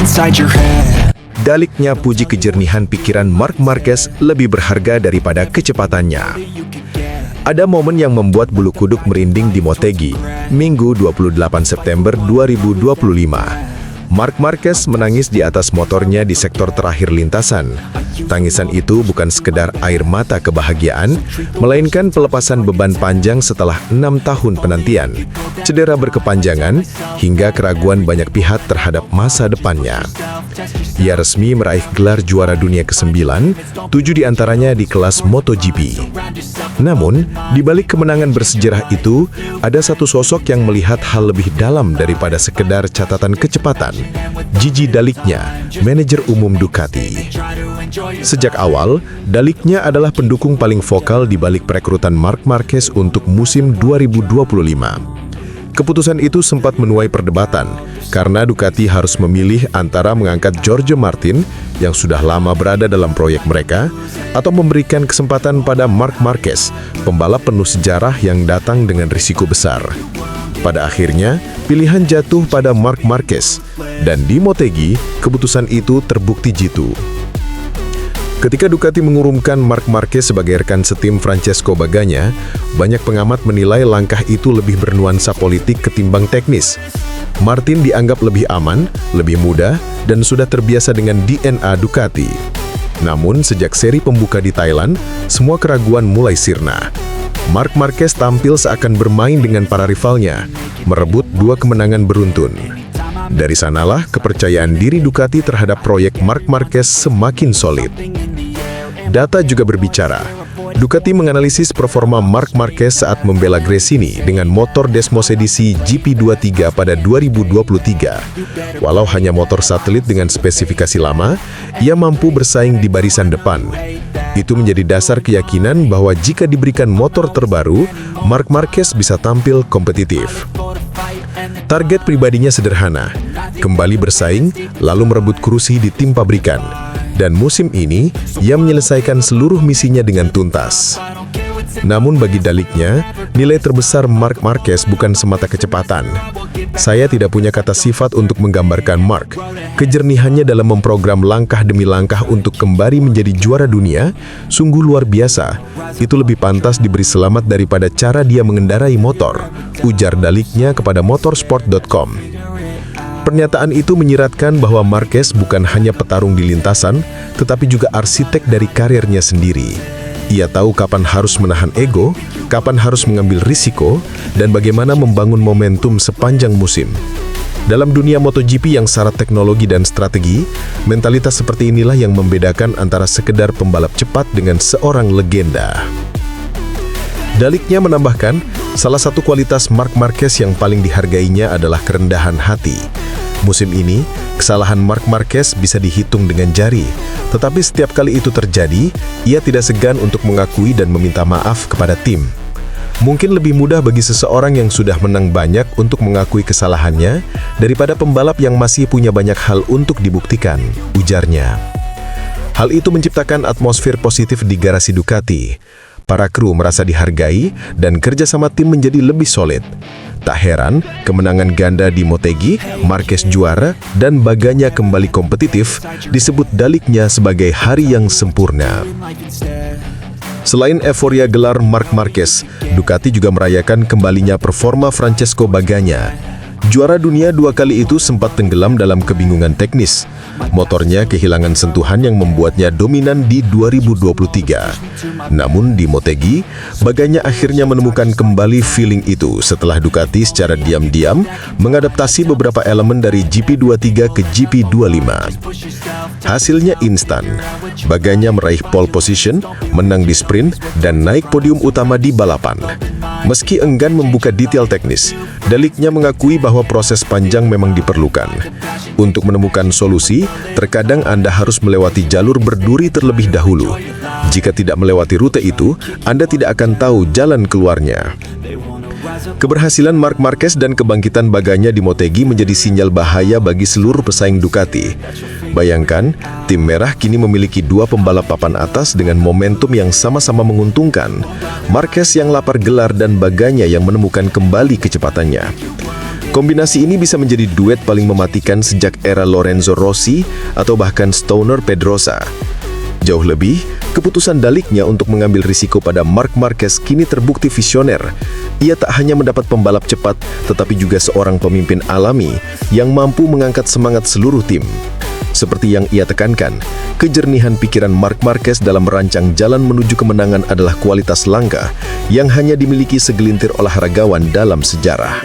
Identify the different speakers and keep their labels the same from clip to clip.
Speaker 1: inside your head.
Speaker 2: Daliknya puji kejernihan pikiran Marc Marquez lebih berharga daripada kecepatannya. Ada momen yang membuat bulu kuduk merinding di Motegi, Minggu 28 September 2025. Marc Marquez menangis di atas motornya di sektor terakhir lintasan. Tangisan itu bukan sekedar air mata kebahagiaan, melainkan pelepasan beban panjang setelah 6 tahun penantian, cedera berkepanjangan, hingga keraguan banyak pihak terhadap masa depannya. Ia resmi meraih gelar juara dunia ke-9, 7 diantaranya di kelas MotoGP. Namun, di balik kemenangan bersejarah itu, ada satu sosok yang melihat hal lebih dalam daripada sekedar catatan kecepatan. Gigi Daliknya, manajer umum Ducati. Sejak awal, Daliknya adalah pendukung paling vokal di balik perekrutan Marc Marquez untuk musim 2025. Keputusan itu sempat menuai perdebatan, karena Ducati harus memilih antara mengangkat Jorge Martin, yang sudah lama berada dalam proyek mereka, atau memberikan kesempatan pada Marc Marquez, pembalap penuh sejarah yang datang dengan risiko besar. Pada akhirnya, pilihan jatuh pada Marc Marquez, dan di Motegi, keputusan itu terbukti jitu. Ketika Ducati mengurumkan Marc Marquez sebagai rekan setim Francesco Bagnaia, banyak pengamat menilai langkah itu lebih bernuansa politik ketimbang teknis. Martin dianggap lebih aman, lebih muda, dan sudah terbiasa dengan DNA Ducati. Namun, sejak seri pembuka di Thailand, semua keraguan mulai sirna. Marc Marquez tampil seakan bermain dengan para rivalnya, merebut 2 kemenangan beruntun. Dari sanalah kepercayaan diri Ducati terhadap proyek Marc Marquez semakin solid. Data juga berbicara. Ducati menganalisis performa Marc Marquez saat membela Gresini dengan motor Desmos edisi GP23 pada 2023. Walau hanya motor satelit dengan spesifikasi lama, ia mampu bersaing di barisan depan. Itu menjadi dasar keyakinan bahwa jika diberikan motor terbaru, Marc Marquez bisa tampil kompetitif. Target pribadinya sederhana, kembali bersaing, lalu merebut kursi di tim pabrikan. Dan musim ini, ia menyelesaikan seluruh misinya dengan tuntas. Namun bagi Daliknya, nilai terbesar Marc Marquez bukan semata kecepatan. Saya tidak punya kata sifat untuk menggambarkan Marc. Kejernihannya dalam memprogram langkah demi langkah untuk kembali menjadi juara dunia, sungguh luar biasa. Itu lebih pantas diberi selamat daripada cara dia mengendarai motor, ujar Daliknya kepada motorsport.com. Pernyataan itu menyiratkan bahwa Marquez bukan hanya petarung di lintasan, tetapi juga arsitek dari karirnya sendiri. Ia tahu kapan harus menahan ego, kapan harus mengambil risiko, dan bagaimana membangun momentum sepanjang musim. Dalam dunia MotoGP yang syarat teknologi dan strategi, mentalitas seperti inilah yang membedakan antara sekedar pembalap cepat dengan seorang legenda. Daliknya menambahkan, salah satu kualitas Marc Marquez yang paling dihargainya adalah kerendahan hati. Musim ini, kesalahan Marc Marquez bisa dihitung dengan jari, tetapi setiap kali itu terjadi, ia tidak segan untuk mengakui dan meminta maaf kepada tim. Mungkin lebih mudah bagi seseorang yang sudah menang banyak untuk mengakui kesalahannya daripada pembalap yang masih punya banyak hal untuk dibuktikan, ujarnya. Hal itu menciptakan atmosfer positif di garasi Ducati. Para kru merasa dihargai dan kerjasama tim menjadi lebih solid. Tak heran, kemenangan ganda di Motegi, Marquez juara, dan Bagnaia kembali kompetitif disebut Daliknya sebagai hari yang sempurna. Selain euforia gelar Marc Marquez, Ducati juga merayakan kembalinya performa Francesco Bagnaia. Juara dunia 2 kali itu sempat tenggelam dalam kebingungan teknis. Motornya kehilangan sentuhan yang membuatnya dominan di 2023. Namun di Motegi, Bagnaia akhirnya menemukan kembali feeling itu setelah Ducati secara diam-diam mengadaptasi beberapa elemen dari GP23 ke GP25. Hasilnya instan. Bagnaia meraih pole position, menang di sprint, dan naik podium utama di balapan. Meski enggan membuka detail teknis, Daliknya mengakui bahwa proses panjang memang diperlukan. Untuk menemukan solusi, terkadang Anda harus melewati jalur berduri terlebih dahulu. Jika tidak melewati rute itu, Anda tidak akan tahu jalan keluarnya. Keberhasilan Marc Marquez dan kebangkitan Bagnaia di Motegi menjadi sinyal bahaya bagi seluruh pesaing Ducati. Bayangkan, tim merah kini memiliki 2 pembalap papan atas dengan momentum yang sama-sama menguntungkan. Marquez yang lapar gelar dan Bagnaia yang menemukan kembali kecepatannya. Kombinasi ini bisa menjadi duet paling mematikan sejak era Lorenzo Rossi atau bahkan Stoner Pedrosa. Jauh lebih, keputusan Daliknya untuk mengambil risiko pada Marc Marquez kini terbukti visioner. Ia tak hanya mendapat pembalap cepat, tetapi juga seorang pemimpin alami yang mampu mengangkat semangat seluruh tim. Seperti yang ia tekankan, kejernihan pikiran Marc Marquez dalam merancang jalan menuju kemenangan adalah kualitas langka yang hanya dimiliki segelintir olahragawan dalam sejarah.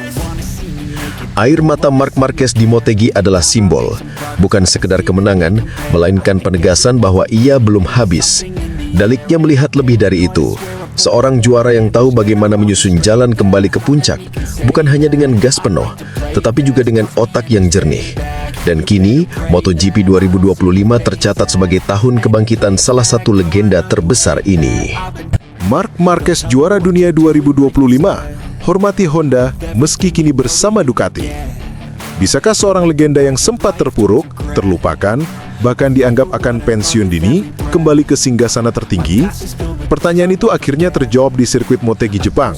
Speaker 2: Air mata Marc Marquez di Motegi adalah simbol, bukan sekedar kemenangan, melainkan penegasan bahwa ia belum habis. Daliknya melihat lebih dari itu. Seorang juara yang tahu bagaimana menyusun jalan kembali ke puncak, bukan hanya dengan gas penuh, tetapi juga dengan otak yang jernih. Dan kini, MotoGP 2025 tercatat sebagai tahun kebangkitan salah satu legenda terbesar ini.
Speaker 1: Marc Marquez juara dunia 2025. Hormati Honda meski kini bersama Ducati. Bisakah seorang legenda yang sempat terpuruk, terlupakan, bahkan dianggap akan pensiun dini, kembali ke singgasana tertinggi? Pertanyaan itu akhirnya terjawab di sirkuit Motegi Jepang.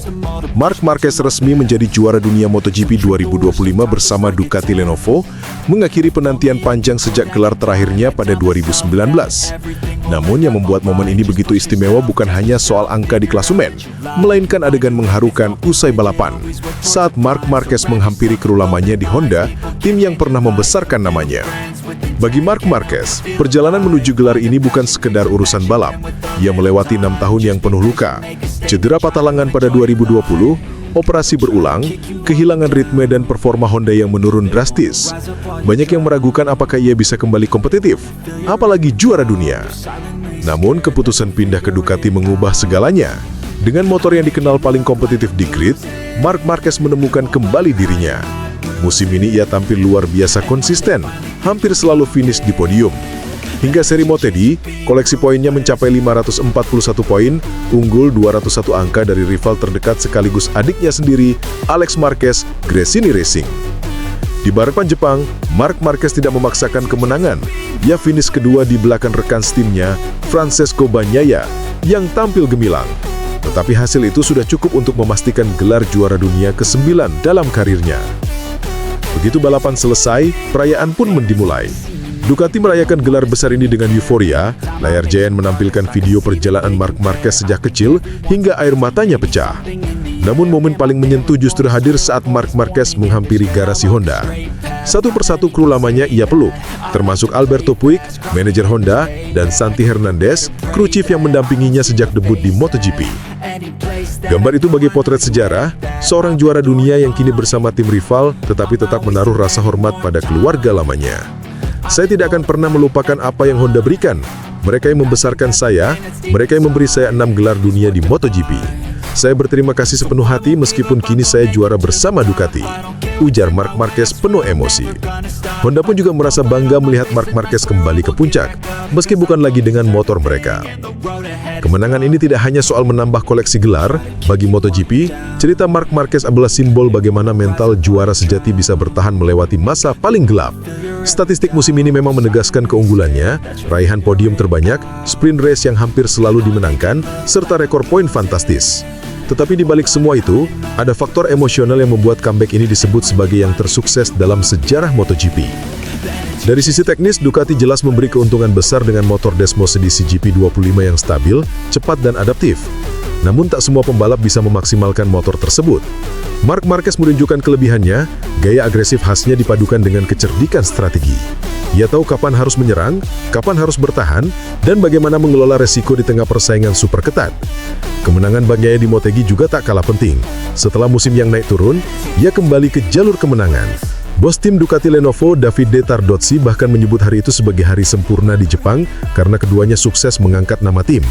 Speaker 1: Marc Marquez resmi menjadi juara dunia MotoGP 2025 bersama Ducati Lenovo, mengakhiri penantian panjang sejak gelar terakhirnya pada 2019. Namun yang membuat momen ini begitu istimewa bukan hanya soal angka di klasemen, melainkan adegan mengharukan usai balapan, saat Marc Marquez menghampiri kru lamanya di Honda, tim yang pernah membesarkan namanya. Bagi Marc Marquez, perjalanan menuju gelar ini bukan sekedar urusan balap. Ia melewati 6 tahun yang penuh luka, cedera patah lengan pada 2020, operasi berulang, kehilangan ritme dan performa Honda yang menurun drastis. Banyak yang meragukan apakah ia bisa kembali kompetitif, apalagi juara dunia. Namun keputusan pindah ke Ducati mengubah segalanya. Dengan motor yang dikenal paling kompetitif di grid, Marc Marquez menemukan kembali dirinya. Musim ini ia tampil luar biasa konsisten, hampir selalu finish di podium. Hingga seri Motegi, koleksi poinnya mencapai 541 poin, unggul 201 angka dari rival terdekat sekaligus adiknya sendiri, Alex Marquez, Gresini Racing. Di balapan Jepang, Marc Marquez tidak memaksakan kemenangan. Ia finish kedua di belakang rekan timnya, Francesco Bagnaia, yang tampil gemilang. Tetapi hasil itu sudah cukup untuk memastikan gelar juara dunia ke-9 dalam karirnya. Begitu balapan selesai, perayaan pun dimulai. Ducati merayakan gelar besar ini dengan euforia. Layar Giant menampilkan video perjalanan Marc Marquez sejak kecil hingga air matanya pecah. Namun momen paling menyentuh justru hadir saat Marc Marquez menghampiri garasi Honda. Satu persatu kru lamanya ia peluk, termasuk Alberto Puig, manajer Honda, dan Santi Hernandez, kru chief yang mendampinginya sejak debut di MotoGP. Gambar itu bagi potret sejarah, seorang juara dunia yang kini bersama tim rival tetapi tetap menaruh rasa hormat pada keluarga lamanya. Saya tidak akan pernah melupakan apa yang Honda berikan. Mereka yang membesarkan saya, mereka yang memberi saya 6 gelar dunia di MotoGP. Saya berterima kasih sepenuh hati meskipun kini saya juara bersama Ducati, ujar Marc Marquez penuh emosi. Honda pun juga merasa bangga melihat Marc Marquez kembali ke puncak, meski bukan lagi dengan motor mereka. Kemenangan ini tidak hanya soal menambah koleksi gelar. Bagi MotoGP, cerita Marc Marquez adalah simbol bagaimana mental juara sejati bisa bertahan melewati masa paling gelap. Statistik musim ini memang menegaskan keunggulannya, raihan podium terbanyak, sprint race yang hampir selalu dimenangkan, serta rekor poin fantastis. Tetapi di balik semua itu, ada faktor emosional yang membuat comeback ini disebut sebagai yang tersukses dalam sejarah MotoGP. Dari sisi teknis, Ducati jelas memberi keuntungan besar dengan motor Desmos edisi GP25 yang stabil, cepat dan adaptif. Namun tak semua pembalap bisa memaksimalkan motor tersebut. Marc Marquez menunjukkan kelebihannya, gaya agresif khasnya dipadukan dengan kecerdikan strategi. Ia tahu kapan harus menyerang, kapan harus bertahan, dan bagaimana mengelola resiko di tengah persaingan super ketat. Kemenangan Bagnaia di Motegi juga tak kalah penting. Setelah musim yang naik turun, ia kembali ke jalur kemenangan. Bos tim Ducati Lenovo, Davide Tardozzi, bahkan menyebut hari itu sebagai hari sempurna di Jepang karena keduanya sukses mengangkat nama tim.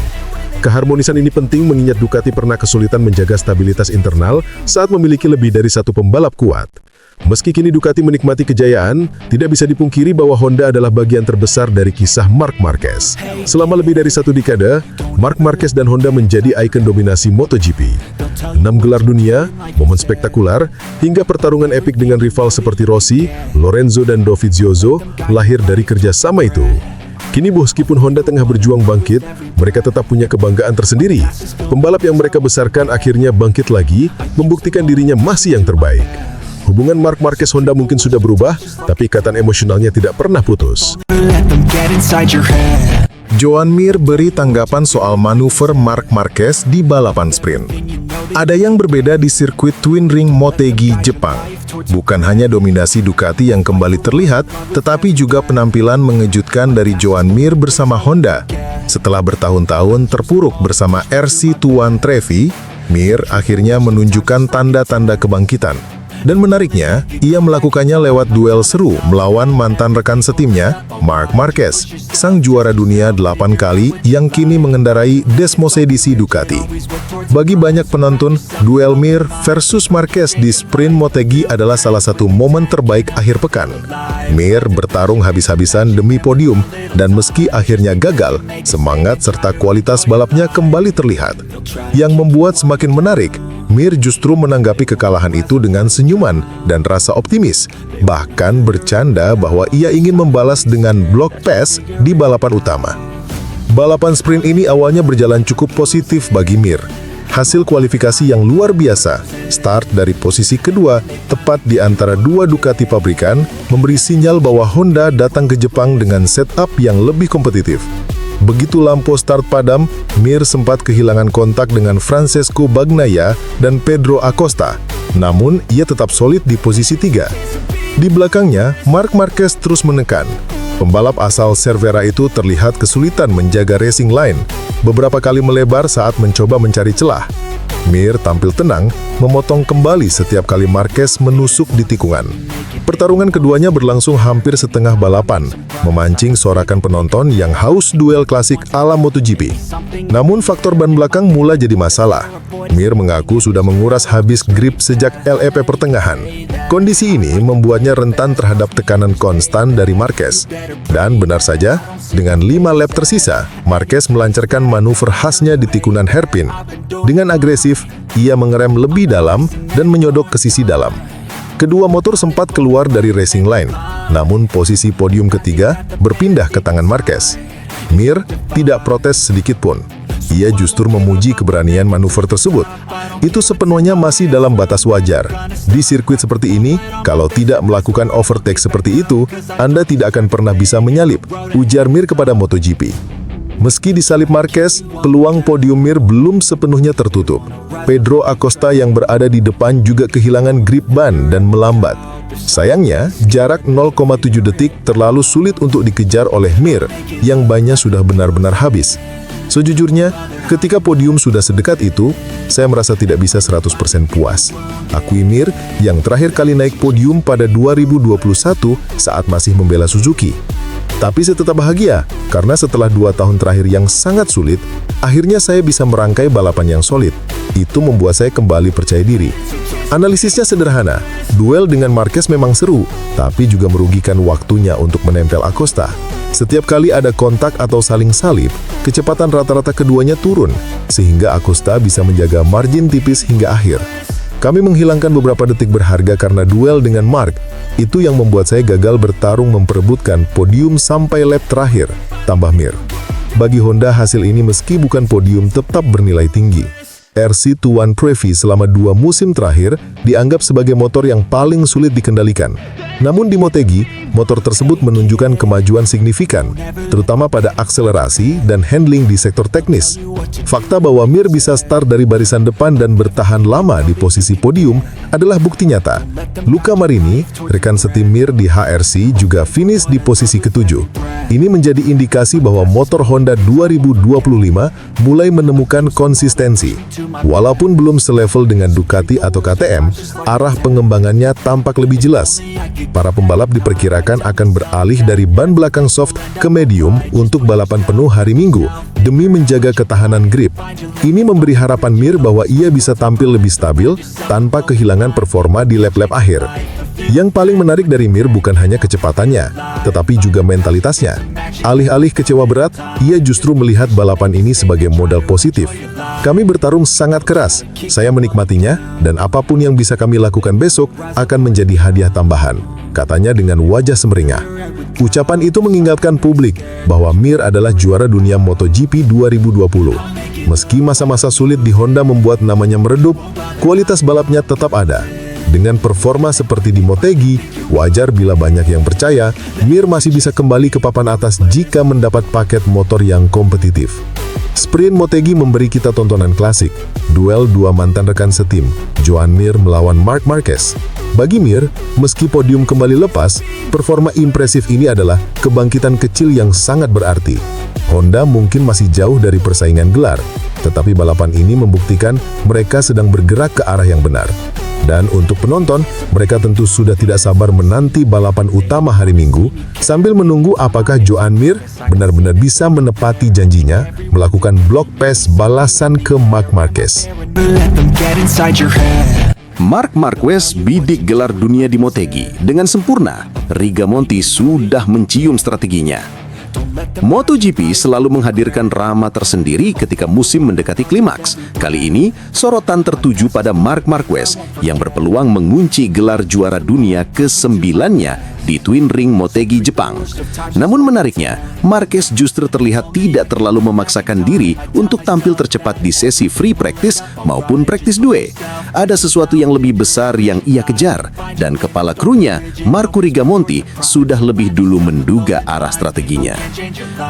Speaker 1: Keharmonisan ini penting mengingat Ducati pernah kesulitan menjaga stabilitas internal saat memiliki lebih dari satu pembalap kuat. Meski kini Ducati menikmati kejayaan, tidak bisa dipungkiri bahwa Honda adalah bagian terbesar dari kisah Marc Marquez. Selama lebih dari 1 dekade, Marc Marquez dan Honda menjadi ikon dominasi MotoGP. 6 gelar dunia, momen spektakuler, hingga pertarungan epik dengan rival seperti Rossi, Lorenzo dan Dovizioso lahir dari kerjasama itu. Kini meskipun Honda tengah berjuang bangkit, mereka tetap punya kebanggaan tersendiri. Pembalap yang mereka besarkan akhirnya bangkit lagi, membuktikan dirinya masih yang terbaik. Hubungan Marc Marquez Honda mungkin sudah berubah, tapi ikatan emosionalnya tidak pernah putus.
Speaker 3: Let them get inside your head.
Speaker 1: Joan Mir beri tanggapan soal manuver Marc Marquez di balapan sprint. Ada yang berbeda di sirkuit Twin Ring Motegi, Jepang. Bukan hanya dominasi Ducati yang kembali terlihat, tetapi juga penampilan mengejutkan dari Joan Mir bersama Honda. Setelah bertahun-tahun terpuruk bersama RC Tuan Trevi, Mir akhirnya menunjukkan tanda-tanda kebangkitan. Dan menariknya, ia melakukannya lewat duel seru melawan mantan rekan setimnya, Marc Marquez, sang juara dunia 8 kali yang kini mengendarai Desmosedici Ducati. Bagi banyak penonton, duel Mir versus Marquez di sprint Motegi adalah salah satu momen terbaik akhir pekan. Mir bertarung habis-habisan demi podium, dan meski akhirnya gagal, semangat serta kualitas balapnya kembali terlihat. Yang membuat semakin menarik, Mir justru menanggapi kekalahan itu dengan senyuman dan rasa optimis, bahkan bercanda bahwa ia ingin membalas dengan block pass di balapan utama. Balapan sprint ini awalnya berjalan cukup positif bagi Mir. Hasil kualifikasi yang luar biasa, start dari posisi kedua, tepat di antara dua Ducati pabrikan, memberi sinyal bahwa Honda datang ke Jepang dengan setup yang lebih kompetitif. Begitu lampu start padam, Mir sempat kehilangan kontak dengan Francesco Bagnaia dan Pedro Acosta. Namun, ia tetap solid di posisi 3. Di belakangnya, Marc Marquez terus menekan. Pembalap asal Cervera itu terlihat kesulitan menjaga racing line, beberapa kali melebar saat mencoba mencari celah. Mir tampil tenang, memotong kembali setiap kali Marquez menusuk di tikungan. Pertarungan keduanya berlangsung hampir setengah balapan, memancing sorakan penonton yang haus duel klasik ala MotoGP. Namun faktor ban belakang mulai jadi masalah. Mir mengaku sudah menguras habis grip sejak LEP pertengahan. Kondisi ini membuatnya rentan terhadap tekanan konstan dari Marquez. Dan benar saja, dengan 5 lap tersisa, Marquez melancarkan manuver khasnya di tikungan hairpin. Dengan agresif, ia mengerem lebih dalam dan menyodok ke sisi dalam. Kedua motor sempat keluar dari racing line, namun posisi podium ketiga berpindah ke tangan Marquez. Mir tidak protes sedikit pun. Ia justru memuji keberanian manuver tersebut. Itu sepenuhnya masih dalam batas wajar. Di sirkuit seperti ini, kalau tidak melakukan overtake seperti itu, Anda tidak akan pernah bisa menyalip, ujar Mir kepada MotoGP. Meski disalip Marquez, peluang podium Mir belum sepenuhnya tertutup. Pedro Acosta yang berada di depan juga kehilangan grip ban dan melambat. Sayangnya, jarak 0,7 detik terlalu sulit untuk dikejar oleh Mir, yang bannya sudah benar-benar habis. Sejujurnya, ketika podium sudah sedekat itu, saya merasa tidak bisa 100% puas. Akui Mir yang terakhir kali naik podium pada 2021 saat masih membela Suzuki. Tapi saya tetap bahagia, karena setelah 2 tahun terakhir yang sangat sulit, akhirnya saya bisa merangkai balapan yang solid. Itu membuat saya kembali percaya diri. Analisisnya sederhana, duel dengan Marquez memang seru, tapi juga merugikan waktunya untuk menempel Acosta. Setiap kali ada kontak atau saling salip, kecepatan rata-rata keduanya turun, sehingga Acosta bisa menjaga margin tipis hingga akhir. Kami menghilangkan beberapa detik berharga karena duel dengan Marc. Itu yang membuat saya gagal bertarung memperebutkan podium sampai lap terakhir, tambah Mir. Bagi Honda, hasil ini meski bukan podium tetap bernilai tinggi. RC Tuan Trevi selama 2 musim terakhir dianggap sebagai motor yang paling sulit dikendalikan. Namun di Motegi, motor tersebut menunjukkan kemajuan signifikan, terutama pada akselerasi dan handling di sektor teknis. Fakta bahwa Mir bisa start dari barisan depan dan bertahan lama di posisi podium adalah bukti nyata. Luca Marini, rekan setim Mir di HRC, juga finish di posisi ke-7. Ini menjadi indikasi bahwa motor Honda 2025 mulai menemukan konsistensi. Walaupun belum selevel dengan Ducati atau KTM, arah pengembangannya tampak lebih jelas. Para pembalap diperkirakan akan beralih dari ban belakang soft ke medium untuk balapan penuh hari Minggu, demi menjaga ketahanan grip. Ini memberi harapan Mir bahwa ia bisa tampil lebih stabil tanpa kehilangan performa di lap-lap akhir. Yang paling menarik dari Mir bukan hanya kecepatannya, tetapi juga mentalitasnya. Alih-alih kecewa berat, ia justru melihat balapan ini sebagai modal positif. Kami bertarung sangat keras, saya menikmatinya, dan apapun yang bisa kami lakukan besok akan menjadi hadiah tambahan, katanya dengan wajah semeringah. Ucapan itu mengingatkan publik bahwa Mir adalah juara dunia MotoGP 2020. Meski masa-masa sulit di Honda membuat namanya meredup, kualitas balapnya tetap ada. Dengan performa seperti di Motegi, wajar bila banyak yang percaya Mir masih bisa kembali ke papan atas jika mendapat paket motor yang kompetitif. Sprint Motegi memberi kita tontonan klasik, duel dua mantan rekan setim, Joan Mir melawan Marc Marquez. Bagi Mir, meski podium kembali lepas, performa impresif ini adalah kebangkitan kecil yang sangat berarti. Honda mungkin masih jauh dari persaingan gelar, tetapi balapan ini membuktikan mereka sedang bergerak ke arah yang benar. Dan untuk penonton, mereka tentu sudah tidak sabar menanti balapan utama hari Minggu, sambil menunggu apakah Joan Mir benar-benar bisa menepati janjinya melakukan block pass balasan ke Marc Marquez.
Speaker 3: Let them get inside your head.
Speaker 4: Marc Marquez bidik gelar dunia di Motegi. Dengan sempurna, Rigamonti sudah mencium strateginya. MotoGP selalu menghadirkan drama tersendiri ketika musim mendekati klimaks. Kali ini, sorotan tertuju pada Marc Marquez yang berpeluang mengunci gelar juara dunia ke-9-nya di Twin Ring Motegi Jepang. Namun menariknya, Marquez justru terlihat tidak terlalu memaksakan diri untuk tampil tercepat di sesi free practice maupun practice due. Ada sesuatu yang lebih besar yang ia kejar, dan kepala krunya, Marco Rigamonti, sudah lebih dulu menduga arah strateginya.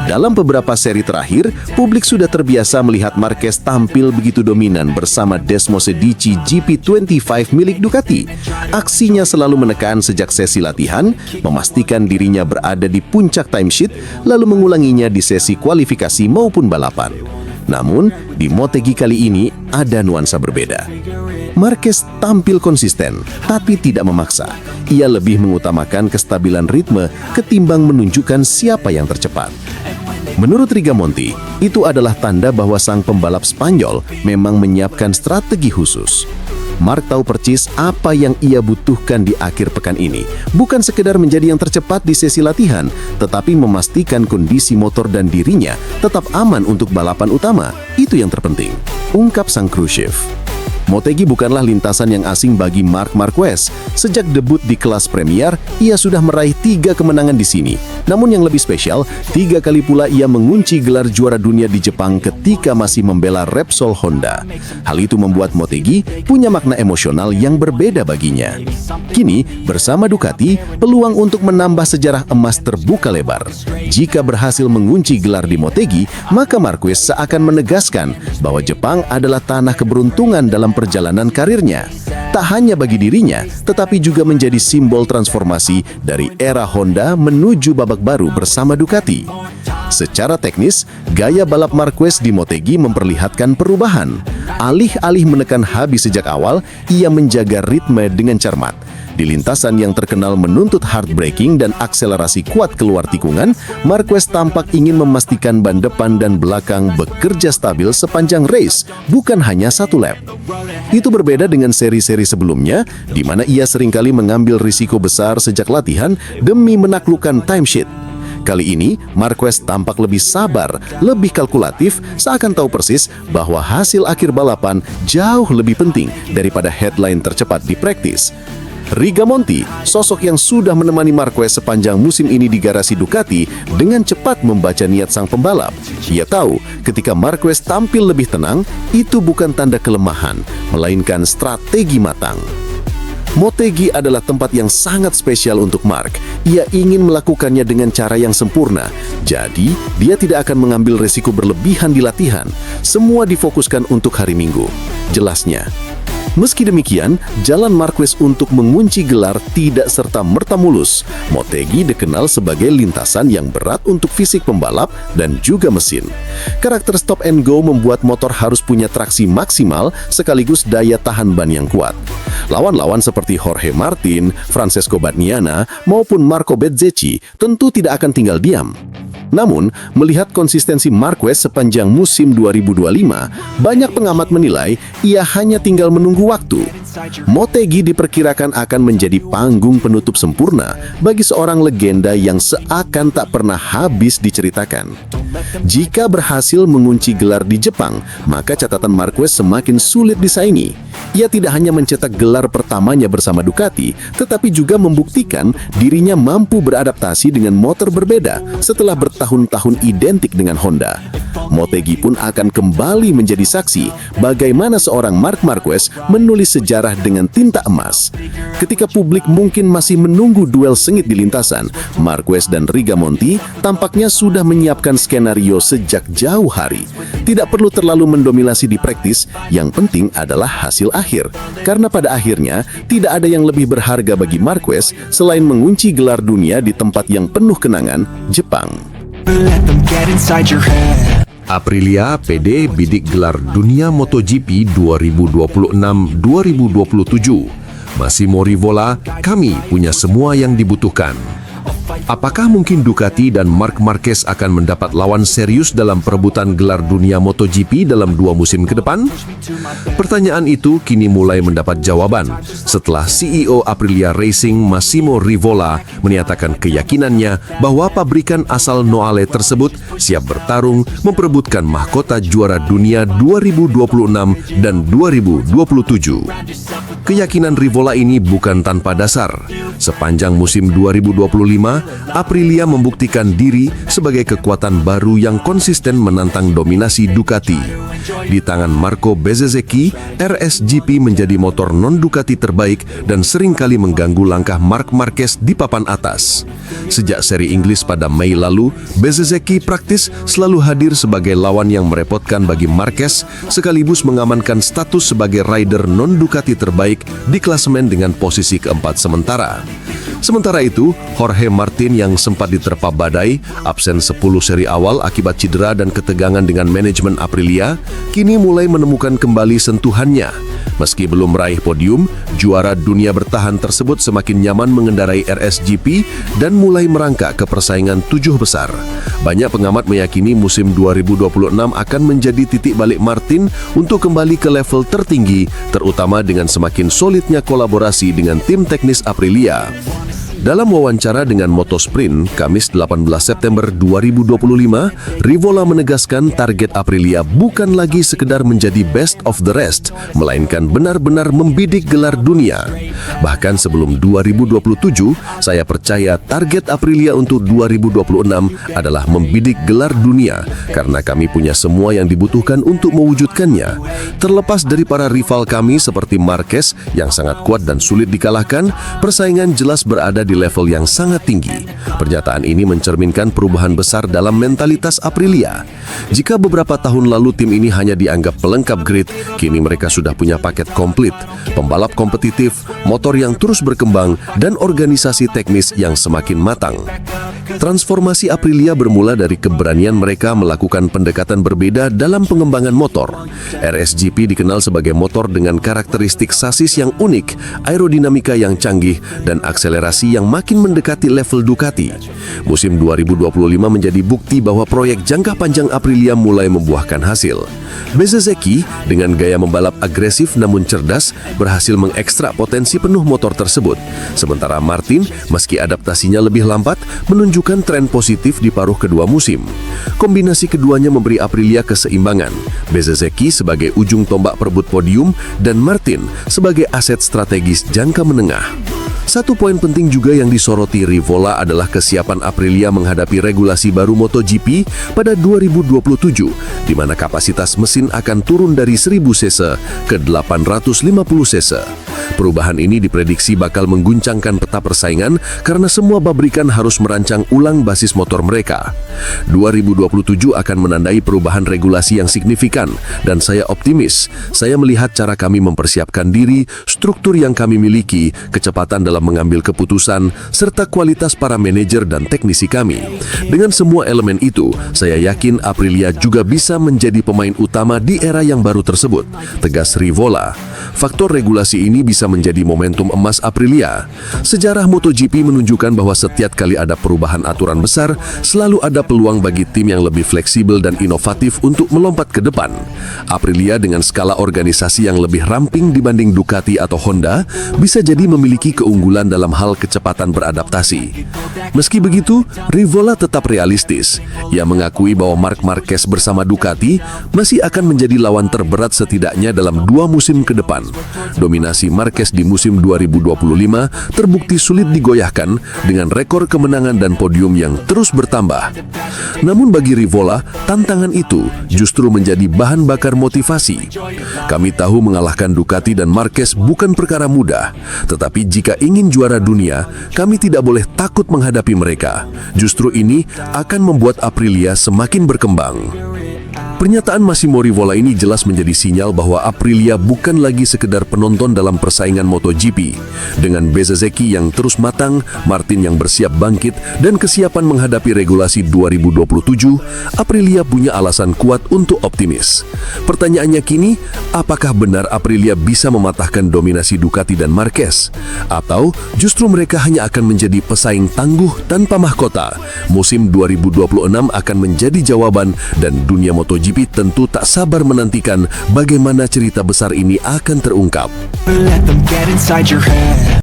Speaker 4: Dalam beberapa seri terakhir, publik sudah terbiasa melihat Marquez tampil begitu dominan bersama Desmose Dici GP25 milik Ducati. Aksinya selalu menekan sejak sesi latihan, memastikan dirinya berada di puncak timesheet, lalu mengulanginya di sesi kualifikasi maupun balapan. Namun, di Motegi kali ini ada nuansa berbeda. Marquez tampil konsisten, tapi tidak memaksa. Ia lebih mengutamakan kestabilan ritme ketimbang menunjukkan siapa yang tercepat. Menurut Rigamonti, itu adalah tanda bahwa sang pembalap Spanyol memang menyiapkan strategi khusus. Marc tahu percis apa yang ia butuhkan di akhir pekan ini. Bukan sekedar menjadi yang tercepat di sesi latihan, tetapi memastikan kondisi motor dan dirinya tetap aman untuk balapan utama. Itu yang terpenting, ungkap sang kru chief. Motegi bukanlah lintasan yang asing bagi Marc Marquez. Sejak debut di kelas Premier, ia sudah meraih 3 kemenangan di sini. Namun yang lebih spesial, 3 kali pula ia mengunci gelar juara dunia di Jepang ketika masih membela Repsol Honda. Hal itu membuat Motegi punya makna emosional yang berbeda baginya. Kini, bersama Ducati, peluang untuk menambah sejarah emas terbuka lebar. Jika berhasil mengunci gelar di Motegi, maka Marquez seakan menegaskan bahwa Jepang adalah tanah keberuntungan dalam perjalanan karirnya. Tak hanya bagi dirinya, tetapi juga menjadi simbol transformasi dari era Honda menuju babak baru bersama Ducati. Secara teknis, gaya balap Marquez di Motegi memperlihatkan perubahan. Alih-alih menekan habis sejak awal, ia menjaga ritme dengan cermat. Di lintasan yang terkenal menuntut hard braking dan akselerasi kuat keluar tikungan, Marquez tampak ingin memastikan ban depan dan belakang bekerja stabil sepanjang race, bukan hanya satu lap. Itu berbeda dengan seri-seri sebelumnya, di mana ia seringkali mengambil risiko besar sejak latihan demi menaklukkan timesheet. Kali ini, Marquez tampak lebih sabar, lebih kalkulatif, seakan tahu persis bahwa hasil akhir balapan jauh lebih penting daripada headline tercepat di praktis. Rigamonti, sosok yang sudah menemani Marquez sepanjang musim ini di garasi Ducati, dengan cepat membaca niat sang pembalap. Ia tahu ketika Marquez tampil lebih tenang, itu bukan tanda kelemahan, melainkan strategi matang. Motegi adalah tempat yang sangat spesial untuk Marc. Ia ingin melakukannya dengan cara yang sempurna. Jadi, dia tidak akan mengambil resiko berlebihan di latihan. Semua difokuskan untuk hari Minggu. Jelasnya. Meski demikian, jalan Marquez untuk mengunci gelar tidak serta-merta mulus. Motegi dikenal sebagai lintasan yang berat untuk fisik pembalap dan juga mesin. Karakter stop and go membuat motor harus punya traksi maksimal sekaligus daya tahan ban yang kuat. Lawan-lawan seperti Jorge Martin, Francesco Bagnaia, maupun Marco Bezzecchi tentu tidak akan tinggal diam. Namun, melihat konsistensi Marquez sepanjang musim 2025, banyak pengamat menilai ia hanya tinggal menunggu waktu. Motegi diperkirakan akan menjadi panggung penutup sempurna bagi seorang legenda yang seakan tak pernah habis diceritakan. Jika berhasil mengunci gelar di Jepang, maka catatan Marquez semakin sulit disaingi. Ia tidak hanya mencetak gelar pertamanya bersama Ducati, tetapi juga membuktikan dirinya mampu beradaptasi dengan motor berbeda setelah bertahun-tahun identik dengan Honda. Motegi pun akan kembali menjadi saksi bagaimana seorang Marc Marquez menulis sejarah dengan tinta emas. Ketika publik mungkin masih menunggu duel sengit di lintasan, Marquez dan Rigamonti tampaknya sudah menyiapkan skenario sejak jauh hari. Tidak perlu terlalu mendominasi di praktis, yang penting adalah hasil akhir. Karena pada akhirnya, tidak ada yang lebih berharga bagi Marquez selain mengunci gelar dunia di tempat yang penuh kenangan, Jepang.
Speaker 3: Let them get inside your head.
Speaker 5: Aprilia PD bidik gelar dunia MotoGP 2026-2027. Massimo Rivola, kami punya semua yang dibutuhkan. Apakah mungkin Ducati dan Marc Marquez akan mendapat lawan serius dalam perebutan gelar dunia MotoGP dalam 2 musim ke depan? Pertanyaan itu kini mulai mendapat jawaban setelah CEO Aprilia Racing Massimo Rivola menyatakan keyakinannya bahwa pabrikan asal Noale tersebut siap bertarung memperebutkan mahkota juara dunia 2026 dan 2027. Keyakinan Rivola ini bukan tanpa dasar. Sepanjang musim 2025, Aprilia membuktikan diri sebagai kekuatan baru yang konsisten menantang dominasi Ducati. Di tangan Marco Bezzecchi, RSGP menjadi motor non-Ducati terbaik dan seringkali mengganggu langkah Marc Marquez di papan atas. Sejak seri Inggris pada Mei lalu, Bezzecchi praktis selalu hadir sebagai lawan yang merepotkan bagi Marquez, sekaligus mengamankan status sebagai rider non-Ducati terbaik di klasemen dengan posisi keempat sementara. Sementara itu, Jorge Martin yang sempat diterpa badai, absen 10 seri awal akibat cedera dan ketegangan dengan manajemen Aprilia, kini mulai menemukan kembali sentuhannya. Meski belum meraih podium, juara dunia bertahan tersebut semakin nyaman mengendarai RSGP dan mulai merangkak ke persaingan 7 besar. Banyak pengamat meyakini musim 2026 akan menjadi titik balik Martin untuk kembali ke level tertinggi, terutama dengan semakin solidnya kolaborasi dengan tim teknis Aprilia. Dalam wawancara dengan Motosprint, Kamis 18 September 2025, Rivola menegaskan target Aprilia bukan lagi sekedar menjadi best of the rest, melainkan benar-benar membidik gelar dunia. Bahkan sebelum 2027, saya percaya target Aprilia untuk 2026 adalah membidik gelar dunia, karena kami punya semua yang dibutuhkan untuk mewujudkannya. Terlepas dari para rival kami seperti Marquez yang sangat kuat dan sulit dikalahkan, persaingan jelas berada di level yang sangat tinggi. Pernyataan ini mencerminkan perubahan besar dalam mentalitas Aprilia. Jika beberapa tahun lalu tim ini hanya dianggap pelengkap grid, kini mereka sudah punya paket komplit, pembalap kompetitif, motor yang terus berkembang, dan organisasi teknis yang semakin matang. Transformasi Aprilia bermula dari keberanian mereka melakukan pendekatan berbeda dalam pengembangan motor. RSGP dikenal sebagai motor dengan karakteristik sasis yang unik, aerodinamika yang canggih, dan akselerasi yang makin mendekati level Ducati. Musim 2025 menjadi bukti bahwa proyek jangka panjang Aprilia mulai membuahkan hasil. Bezzecchi dengan gaya membalap agresif namun cerdas berhasil mengekstrak potensi penuh motor tersebut. Sementara Martin, meski adaptasinya lebih lambat, menunjukkan tren positif di paruh kedua musim. Kombinasi keduanya memberi Aprilia keseimbangan. Bezzecchi sebagai ujung tombak perebut podium dan Martin sebagai aset strategis jangka menengah. Satu poin penting juga yang disoroti Rivola adalah kesiapan Aprilia menghadapi regulasi baru MotoGP pada 2027, di mana kapasitas mesin akan turun dari 1000 cc ke 850 cc. Perubahan ini diprediksi bakal mengguncangkan peta persaingan karena semua pabrikan harus merancang ulang basis motor mereka. 2027 akan menandai perubahan regulasi yang signifikan, dan saya optimis. Saya melihat cara kami mempersiapkan diri, struktur yang kami miliki, kecepatan dalam mengambil keputusan, serta kualitas para manajer dan teknisi kami. Dengan semua elemen itu, saya yakin Aprilia juga bisa menjadi pemain utama di era yang baru tersebut, tegas Rivola. Faktor regulasi ini bisa bisa menjadi momentum emas Aprilia. Sejarah MotoGP menunjukkan bahwa setiap kali ada perubahan aturan besar, selalu ada peluang bagi tim yang lebih fleksibel dan inovatif untuk melompat ke depan. Aprilia dengan skala organisasi yang lebih ramping dibanding Ducati atau Honda, bisa jadi memiliki keunggulan dalam hal kecepatan beradaptasi. Meski begitu, Rivola tetap realistis. Ia mengakui bahwa Marc Marquez bersama Ducati masih akan menjadi lawan terberat setidaknya dalam 2 musim ke depan. Dominasi Marquez di musim 2025 terbukti sulit digoyahkan dengan rekor kemenangan dan podium yang terus bertambah. Namun bagi Rivola, tantangan itu justru menjadi bahan bakar motivasi. Kami tahu mengalahkan Ducati dan Marquez bukan perkara mudah, tetapi jika ingin juara dunia, kami tidak boleh takut menghadapi mereka. Justru ini akan membuat Aprilia semakin berkembang. Pernyataan Massimo Rivola ini jelas menjadi sinyal bahwa Aprilia bukan lagi sekedar penonton dalam persaingan MotoGP. Dengan Bezzecchi yang terus matang, Martin yang bersiap bangkit, dan kesiapan menghadapi regulasi 2027, Aprilia punya alasan kuat untuk optimis. Pertanyaannya kini, apakah benar Aprilia bisa mematahkan dominasi Ducati dan Marquez? Atau justru mereka hanya akan menjadi pesaing tangguh tanpa mahkota? Musim 2026 akan menjadi jawaban, dan dunia MotoGP tentu tak sabar menantikan bagaimana cerita besar ini akan terungkap.
Speaker 3: Let them get inside your head.